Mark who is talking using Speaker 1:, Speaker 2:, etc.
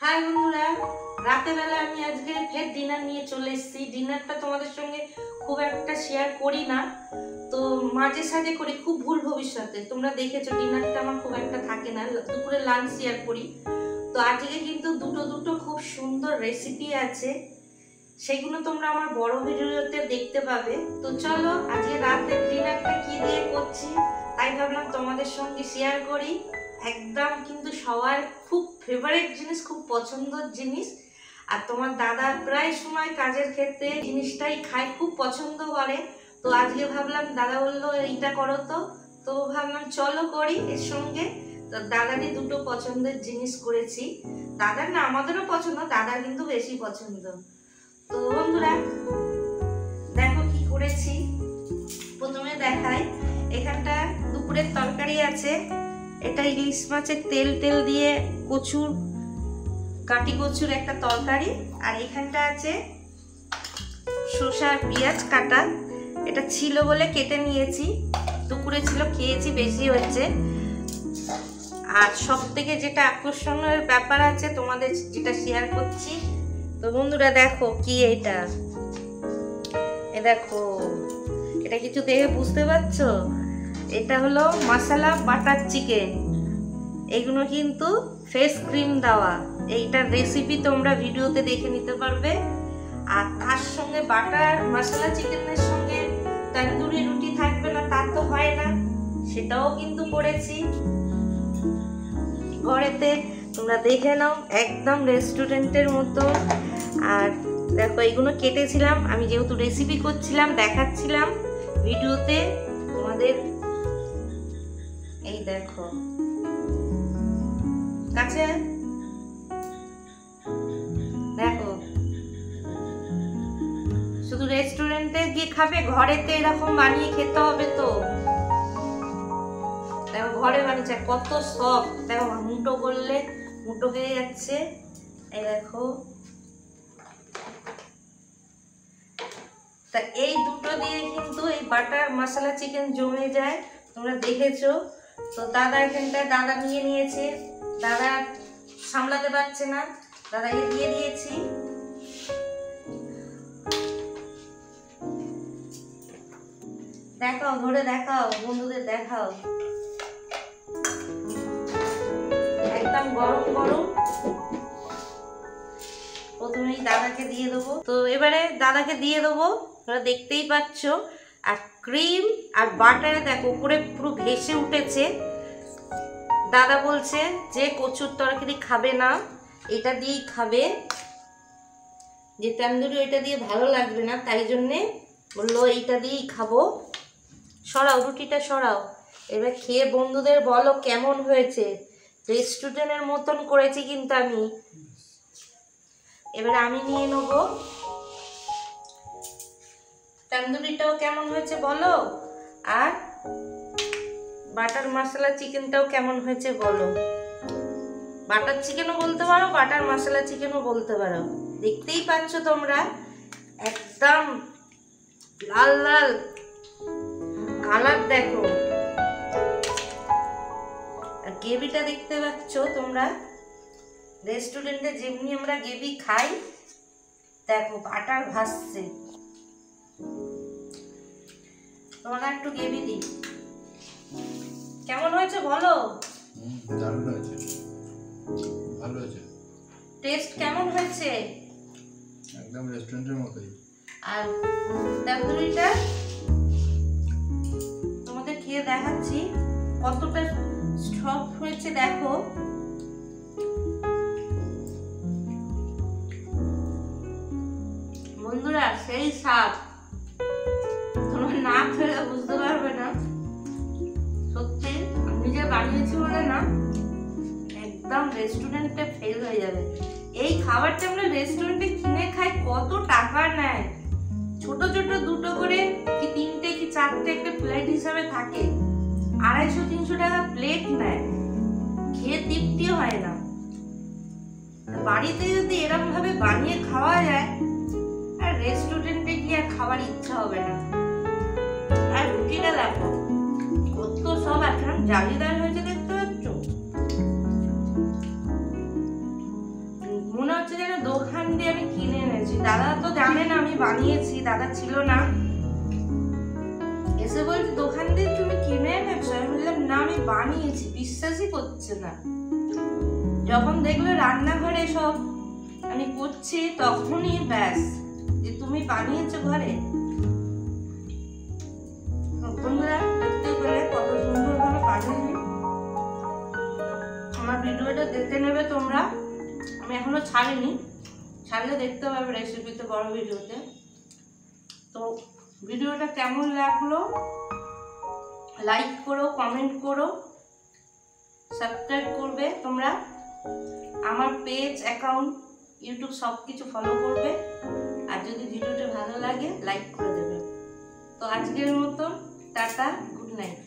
Speaker 1: High বন্ধুরা, রাতের বেলা আমি আজকে ফের ডিনার নিয়ে চলে এসেছি। ডিনারটা তোমাদের সঙ্গে খুব একটা শেয়ার করি না, তো মাঝে সাঝে করি, খুব ভুল ভবিষ্যতে। তোমরা দেখেছো ডিনারটা আমার খুব একটা থাকে না, দুপুরে লাঞ্চ শেয়ার করি। তো আজকে কিন্তু দুটো খুব সুন্দর রেসিপি আছে, সেগুলো তোমরা আমার বড় ভিডিওতে দেখতে পাবে। তো চলো আজকে রাতের ডিনারটা কি দিয়ে করছি তাই ভাবলাম তোমাদের সঙ্গে শেয়ার করি। একদম কিন্তু সবার খুব ফেভারিট জিনিস, খুব পছন্দের জিনিস। আর তোমার দাদা প্রায় সময় কাজের ক্ষেত্রে জিনিসটাই খায়, খুব পছন্দ করে। তো আজকে ভাবলাম, দাদা বললো এইটা করো, তো ভাবলাম চলো করি এর সঙ্গে। তো দাদারই দুটো পছন্দের জিনিস করেছি। দাদার না, আমাদেরও পছন্দ, দাদার কিন্তু বেশি পছন্দ। তো বন্ধুরা দেখো কি করেছি। প্রথমে দেখাই, এখানটা দুপুরের তরকারি আছে। এটা ইলিশ মাছের তেল দিয়ে কচুর, কাটি কচুর একটা তরকারি। আর এখানটা আছে শসা পেঁয়াজ কাটা, এটা ছিল বলে কেটে নিয়েছি। দুপুরে ছিল, খেয়েছি, বেশি হচ্ছে। আর সব থেকে যেটা আকর্ষণের ব্যাপার আছে তোমাদের যেটা শেয়ার করছি, তো বন্ধুরা দেখো কি এটা। এ দেখো, এটা কিছু দেখে বুঝতে পারছো? এটা হলো মশলা বাটার চিকেন। এগুলো কিন্তু ফেস ক্রিম দেওয়া। এইটার রেসিপি তোমরা ভিডিওতে দেখে নিতে পারবে। আর তার সঙ্গে বাটার মশলা চিকেনের সঙ্গে তন্দুরি রুটি থাকবে না, তা তো হয় না, সেটাও কিন্তু করেছি ঘরেতে। তোমরা দেখে নাও, একদম রেস্টুরেন্টের মতো। আর দেখো, এইগুলো কেটেছিলাম আমি, যেহেতু রেসিপি করছিলাম, দেখাচ্ছিলাম ভিডিওতে তোমাদের। এই দেখো কাছে, দেখো শুধু রেস্টুরেন্টে গিয়ে খাবে, ঘরেতে এরকম বানিয়ে খেতে হবে। তো দেখো ঘরে বানিয়েছে, কত সফট। দেখো মুটো করলে মুটো হয়ে যাচ্ছে। এই দেখো, তা এই দুটো দিয়ে কিন্তু এই বাটার মশলা চিকেন জমে যায়, তোমরা দেখেছো। তো দাদা এখানটায় দাদা নিয়ে নিয়েছে, দাদা সামলাতে পারছে না, দাদাকে দিয়ে দিয়েছি। দেখাও ধরে, দেখাও বন্ধুদের, দেখাও একদম গরম গরম। প্রথমেই দাদাকে দিয়ে দেবো। তো এবারে দাদাকে দিয়ে দেবো, তোমরা দেখতেই পাচ্ছ। আর ক্রিম আর বাটারে দেখো উপরে পুরো ভেসে উঠেছে। দাদা বলছে যে কচুর তরকারি খাবে না, এটা দিয়েই খাবে, যে তন্দুরি এটা দিয়ে ভালো লাগবে না, তাই জন্যে বললো এইটা দিয়েই খাবো। সরাও রুটিটা, সরাও। এবার খেয়ে বন্ধুদের বলো কেমন হয়েছে। রেস্টুরেন্টের মতন করেছি কিন্তু আমি। এবার আমি নিয়ে নেব। তন্দুরিটাও কেমন হয়েছে বলো, আর বাটার মশলা চিকেনটাও কেমন হয়েছে বলো। বাটার চিকেনও বলতে পারো, বাটার মশলা চিকেনও বলতে পারো। দেখতেই পাচ্ছ তোমরা, একদম লাল লাল কালার দেখো। আর গ্রেভিটা দেখতে পাচ্ছ তোমরা, রেস্টুরেন্টে যেমনি আমরা গ্রেভি খাই, দেখো বাটার ভাসছে। তোমাকে একটু গ্রেভি দিই, কেমন হয়েছে বলো।
Speaker 2: দারুণ হয়েছে, ভালো হয়েছে।
Speaker 1: টেস্ট কেমন হয়েছে?
Speaker 2: একদম রেস্টুরেন্টের মতোই।
Speaker 1: আর তন্দুরিটা তোমাদের খেয়ে দেখাচ্ছি কতটা সফট হয়েছে, দেখো। বন্ধুরা সেই স্বাদ, তোমরা না খেলে বুঝতে পারবে না। সত্যি আমি যে বানিয়েছি বলে না, একদম রেস্টুরেন্টে ফেল হয়ে যাবে। এই খাবারটা আমরা রেস্টুরেন্টে কিনে খাই, কত টাকা নেয়। ছোট ছোট দুটো করে কি তিনটে কি চারটে একটা প্লেট হিসাবে থাকে, 250-300 টাকা প্লেট নেয়, খেয়ে তৃপ্তি হয় না। বাড়িতে যদি এরকম ভাবে বানিয়ে খাওয়া যায়, আর রেস্টুরেন্টে গিয়ে খাবার ইচ্ছা হবে না। আর রুটিটা দেখো কত সব এখন জালিদার হয়েছে, দেখতে পাচ্ছ। দোকান দিয়ে আমি কিনে এনেছি। দাদা তো জানে না আমি বানিয়েছি, দাদা ছিল না, এসে বলছে দোকান দিয়ে তুমি কিনে এনেছো। আমি বললাম না আমি বানিয়েছি, বিশ্বাসই করছে না। যখন দেখলো রান্নাঘরে সব আমি করছি তখনই ব্যাস, যে তুমি বানিয়েছো ঘরে। বন্ধুরা দেখতে পেলে কত সুন্দর ভাবে বানিয়েছি। আমার ভিডিওটা দেখতে নেবে তোমরা, আমি এখনো ছাড়িনি, ছাড়লে দেখতে পাবে রেসিপিতে, বড় ভিডিওতে। তো ভিডিওটা কেমন লাগলো লাইক করো, কমেন্ট করো, সাবস্ক্রাইব করবে তোমরা, আমার পেজ, অ্যাকাউন্ট, ইউটিউব সব কিছু ফলো করবে। আর যদি ভিডিওটা ভালো লাগে লাইক করে দেবে। তো আজকের মতো টাটা, গুড নাইট।